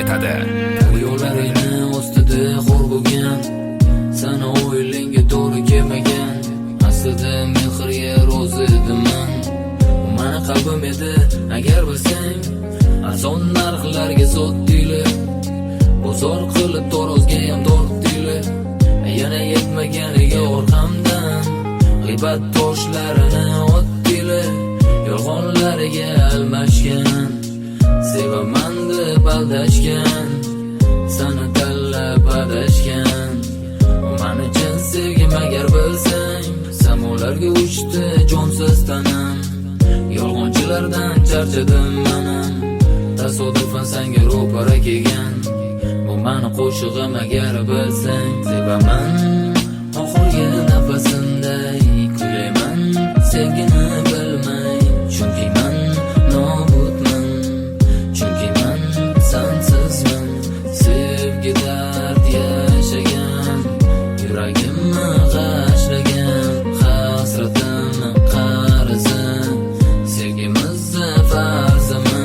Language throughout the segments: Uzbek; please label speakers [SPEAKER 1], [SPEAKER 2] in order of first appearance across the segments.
[SPEAKER 1] aytadi.
[SPEAKER 2] Yo'llaringni ostida xor bo'lgan, sana o'yinga to'g'ri kelmagan. Aslida mehrga rozi ediman, mani qalbim edi agar bilsang. Arzon narxlarga sotdinglar, bozor qilib torozga ham tortdinglar. Yana yetmaganiga orqamdan g'iybat toshlarini otdinglar. Yolg'onlariga almashgan, sevaman deb aldashgan, sana tanlab adashgan. Men uchun sevgim agar bilsang, samolarga uchdi jonsiz tanam. Yolg'onchilardan charchadim manam, tasodifan senga ro'para kelgan. Bu meni qo'shig'im agar bilsang, sevaman oxirgi nafasimday kuylayman sevgini bilmay. Chunki men nobudman, chunki men sensizman. Sevgi dard yashagan, yuragimni g'ashlagan, hasratim qarzi, sevgimizni farzimi.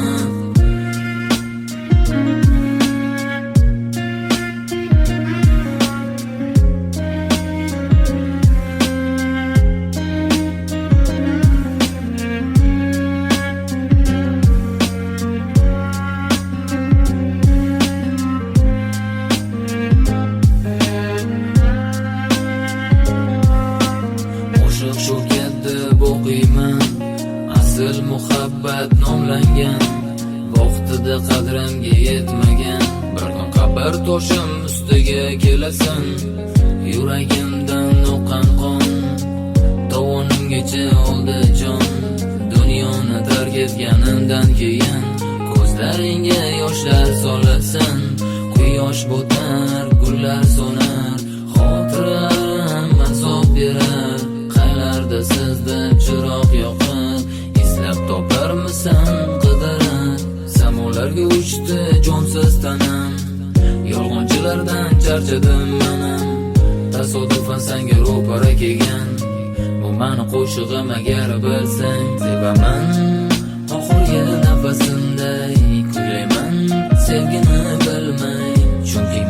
[SPEAKER 2] Shu ketib o'qiyman, asl muhabbat nomlangan. Vaqtida qadrimga yetmagan, bir kun qabr toshim ustiga kelasan. Yuragimdan oqqan qon tovonimgacha oldi jon. Dunyoni tark etganimdan keyin ko'zlaringga yoshlar solasan. Quyosh botar, gullar so'nar, xotiralarım azob berar. Sizda chiroq yoqib, izlab toparmisan qidirib. Samolarga uchdi jonsiz tanam, yolg'onchilardan charchadim manam. Tasodifan senga ro'para kelgan, bu meni qo'shig'im agar bilsang. Sevaman oxirgi nafasimday kuylayman sevgini bilmay. Chunki